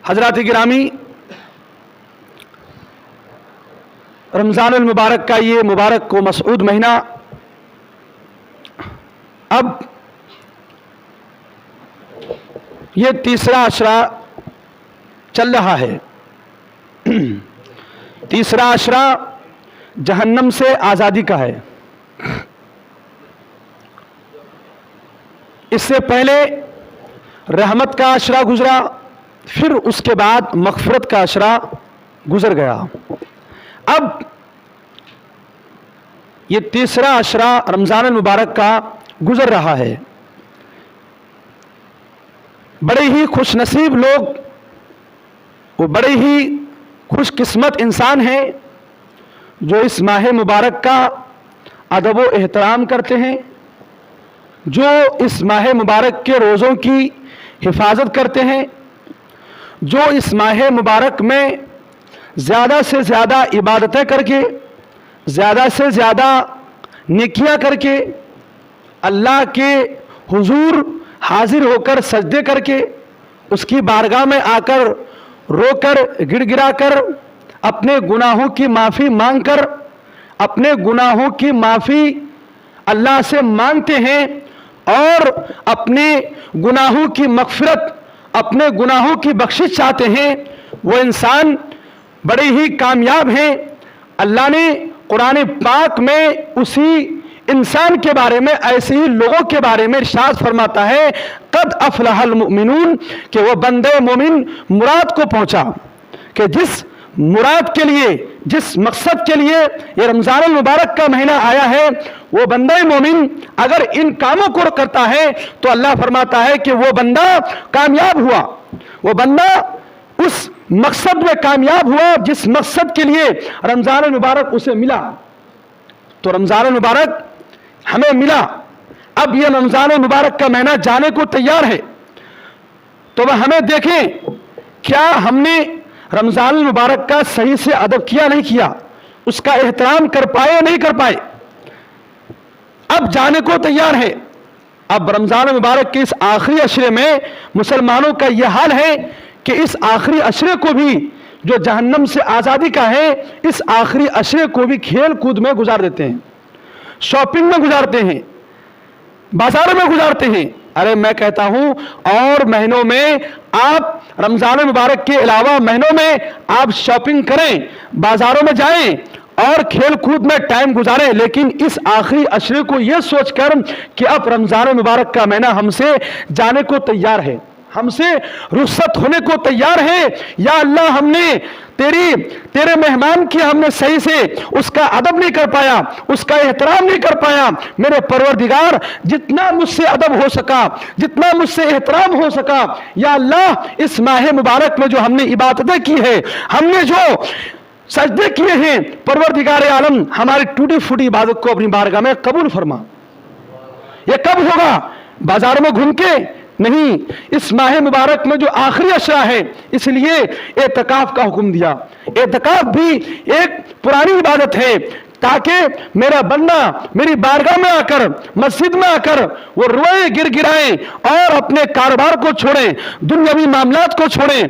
حضرات گرامی، رمضان المبارک کا یہ مبارک و مسعود مہینہ اب یہ تیسرا عشرہ چل رہا ہے۔ تیسرا عشرہ جہنم سے آزادی کا ہے۔ اس سے پہلے رحمت کا عشرہ گزرا، پھر اس کے بعد مغفرت کا عشرہ گزر گیا۔ اب یہ تیسرا عشرہ رمضان المبارک کا گزر رہا ہے۔ بڑے ہی خوش نصیب لوگ، وہ بڑے ہی خوش قسمت انسان ہیں جو اس ماہ مبارک کا ادب و احترام کرتے ہیں، جو اس ماہ مبارک کے روزوں کی حفاظت کرتے ہیں، جو اس ماہ مبارک میں زیادہ سے زیادہ عبادتیں کر کے، زیادہ سے زیادہ نیکیاں کر کے، اللہ کے حضور حاضر ہو کر سجدے کر کے، اس کی بارگاہ میں آ کر رو کر گڑ گڑا کر اپنے گناہوں کی معافی مانگ کر، اپنے گناہوں کی معافی اللہ سے مانگتے ہیں اور اپنے گناہوں کی مغفرت، اپنے گناہوں کی بخشش چاہتے ہیں، وہ انسان بڑے ہی کامیاب ہیں۔ اللہ نے قرآن پاک میں اسی انسان کے بارے میں، ایسے ہی لوگوں کے بارے میں ارشاد فرماتا ہے قد افلح المؤمنون، کہ وہ بندے مومن مراد کو پہنچا، کہ جس مراد کے لیے، جس مقصد کے لیے یہ رمضان المبارک کا مہینہ آیا ہے، وہ بندہ مومن اگر ان کاموں کو کرتا ہے تو اللہ فرماتا ہے کہ وہ بندہ کامیاب ہوا، وہ بندہ اس مقصد میں کامیاب ہوا جس مقصد کے لیے رمضان المبارک اسے ملا۔ تو رمضان المبارک ہمیں ملا، اب یہ رمضان المبارک کا مہینہ جانے کو تیار ہے، تو وہ ہمیں دیکھیں کیا ہم نے رمضان المبارک کا صحیح سے ادب کیا نہیں کیا، اس کا احترام کر پائے نہیں کر پائے۔ اب جانے کو تیار ہے۔ اب رمضان المبارک کے اس آخری عشرے میں مسلمانوں کا یہ حال ہے کہ اس آخری عشرے کو بھی، جو جہنم سے آزادی کا ہے، اس آخری عشرے کو بھی کھیل کود میں گزار دیتے ہیں، شاپنگ میں گزارتے ہیں، بازاروں میں گزارتے ہیں۔ ارے میں کہتا ہوں اور مہینوں میں آپ رمضان المبارک کے علاوہ مہینوں میں آپ شاپنگ کریں، بازاروں میں جائیں اور کھیل کود میں ٹائم گزاریں، لیکن اس آخری عشرے کو یہ سوچ کر کہ اب رمضان المبارک کا مہینہ ہم سے جانے کو تیار ہے، ہم سے رخصت ہونے کو تیار ہے، یا اللہ ہم نے تیرے مہمان کی ہم نے صحیح سے اس کا ادب نہیں کر پایا، اس کا احترام نہیں کر پایا، میرے پروردگار جتنا مجھ سے ادب ہو سکا، جتنا مجھ سے احترام ہو سکا، یا اللہ اس ماہ مبارک میں جو ہم نے عبادتیں کی ہے، ہم نے جو سجدے کیے ہیں، پروردگار عالم ہماری ٹوٹی پھوٹی عبادت کو اپنی بارگاہ میں قبول فرما۔ یہ کب ہوگا؟ بازاروں میں گھوم کے نہیں، اس ماہ مبارک میں جو آخری عشرہ ہے، اس لیے اعتکاف کا حکم دیا۔ اعتکاف بھی ایک پرانی عبادت ہے، تاکہ میرا بندہ میری بارگاہ میں آ کر، مسجد میں آ کر وہ روئیں گر گرائیں اور اپنے کاروبار کو چھوڑیں، دنیاوی معاملات کو چھوڑیں،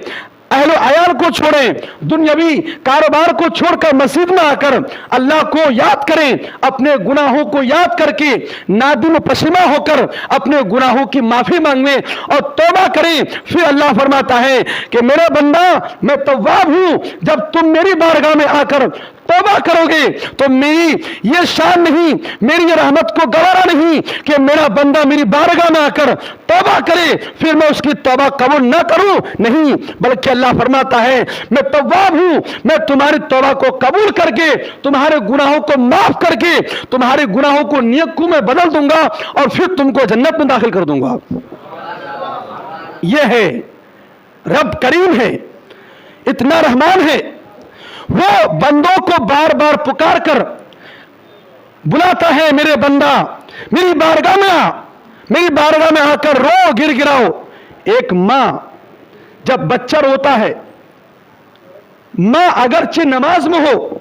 اہل و عیال کو چھوڑیں، دنیاوی کاروبار کو چھوڑ کر مسجد میں آ کر اللہ کو یاد کریں، اپنے گناہوں کو یاد کر کے نادم و پشیماں ہو کر اپنے گناہوں کی معافی مانگیں اور توبہ کریں۔ پھر اللہ فرماتا ہے کہ میرا بندہ میں تواب ہوں، جب تم میری بارگاہ میں آ کر توبہ کرو گے تو میری یہ شان نہیں، میری یہ رحمت کو گوارا نہیں کہ میرا بندہ میری بارگاہ میں آ کر توبہ کرے پھر میں اس کی توبہ قبول نہ کروں، نہیں، بلکہ اللہ فرماتا ہے میں تواب ہوں، میں تمہاری توبہ کو قبول کر کے، تمہارے گناہوں کو معاف کر کے، تمہارے گناہوں کو نیکیوں میں بدل دوں گا اور پھر تم کو جنت میں داخل کر دوں گا۔ یہ ہے رب کریم ہے، اتنا رحمان ہے، وہ بندوں کو بار بار پکار کر بلاتا ہے، میرے بندہ میری بارگاہ میں آ، میری بارگاہ میں آ کر رو گر گراؤ۔ ایک ماں جب بچہ روتا ہے، ماں اگرچہ نماز میں ہو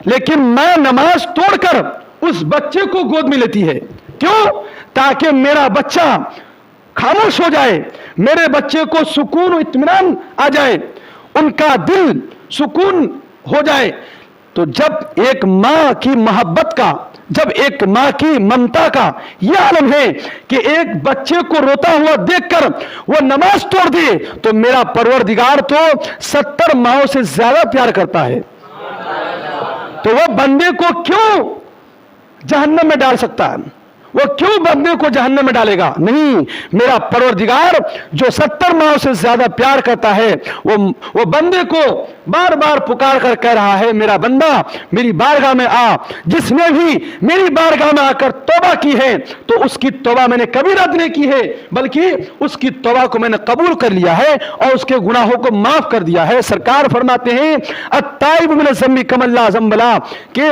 لیکن ماں نماز توڑ کر اس بچے کو گود میں لیتی ہے، کیوں؟ تاکہ میرا بچہ خاموش ہو جائے، میرے بچے کو سکون و اطمینان آ جائے۔ ان کا دل سکون ہو جائے. تو جب ایک ماں کی محبت کا، جب ایک ماں کی ممتا کا یہ عالم ہے کہ ایک بچے کو روتا ہوا دیکھ کر وہ نماز توڑ دے، تو میرا پروردگار تو 70 ماؤں سے زیادہ پیار کرتا ہے. تو وہ بندے کو کیوں جہنم میں ڈال سکتا ہے؟ وہ کیوں بندے کو جہنم میں ڈالے گا؟ نہیں، میرا پروردگار جو 70 ماؤں سے زیادہ پیار کرتا ہے، وہ بندے کو بار بار پکار کر کہہ رہا ہے، میرا بندہ میری بارگاہ میں آ. جس نے بھی میری بارگاہ میں آ کر توبہ کی ہے تو اس کی توبہ میں نے کبھی رد نہیں کی ہے، بلکہ اس کی توبہ کو میں نے قبول کر لیا ہے اور اس کے گناہوں کو معاف کر دیا ہے. سرکار فرماتے ہیں التائب من الذنب کمن لا ذنب لہ، کہ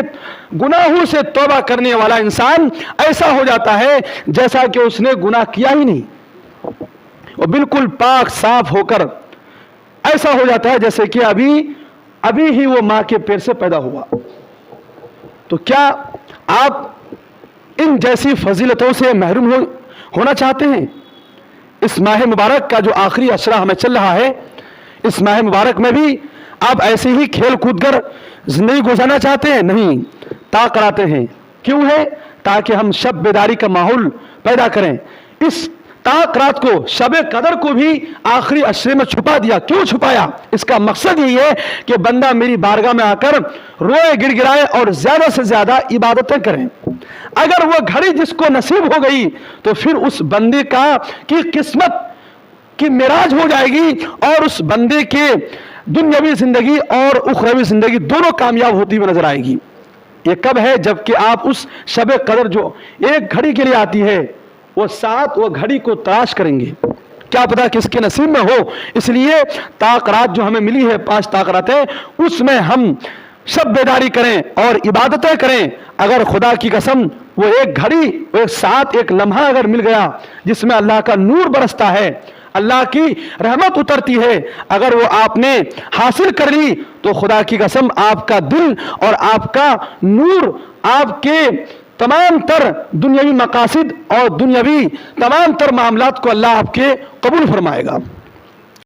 گناہوں سے توبہ کرنے والا انسان ایسا ہو جاتا ہے جیسا کہ اس نے گناہ کیا ہی نہیں. وہ بالکل پاک صاف ہو کر ایسا ہو جاتا ہے جیسے کہ ابھی ہی وہ ماں کے پیر سے پیدا ہوا. تو کیا آپ ان جیسی فضیلتوں سے محروم ہونا چاہتے ہیں؟ اس ماہ مبارک کا جو آخری عشرہ ہمیں چل رہا ہے، اس ماہ مبارک میں بھی آپ ایسے ہی کھیل کود کر زندگی گزارنا چاہتے ہیں؟ نہیں، طاق کراتے ہیں. کیوں ہے؟ تاکہ ہم شب بیداری کا ماحول پیدا کریں. اس طاق رات کو، شب قدر کو بھی آخری عشرے میں چھپا دیا. کیوں چھپایا؟ اس کا مقصد یہی ہے کہ بندہ میری بارگاہ میں آ کر روئے، گڑ گڑائے اور زیادہ سے زیادہ عبادتیں کریں. اگر وہ گھڑی جس کو نصیب ہو گئی تو پھر اس بندے کی قسمت کی معراج ہو جائے گی اور اس بندے کے دنیاوی زندگی اور اخروی زندگی دونوں کامیاب ہوتی ہوئی نظر آئے گی. یہ کب ہے؟ جب کہ آپ اس شب قدر جو ایک گھڑی کے لیے آتی ہے، وہ گھڑی کو تلاش کریں گے. کیا پتا کس کے نصیب میں ہو. اس لیے طاق رات جو ہمیں ملی ہے، 5 طاق راتیں، اس میں ہم شب بیداری کریں اور عبادتیں کریں. اگر خدا کی قسم وہ ایک گھڑی، ایک ساتھ، ایک لمحہ اگر مل گیا جس میں اللہ کا نور برستا ہے، اللہ کی رحمت اترتی ہے، اگر وہ آپ نے حاصل کر لی تو خدا کی قسم آپ کا دل اور آپ کا نور، آپ کے تمام تر دنیاوی مقاصد اور دنیاوی تمام تر معاملات کو اللہ آپ کے قبول فرمائے گا.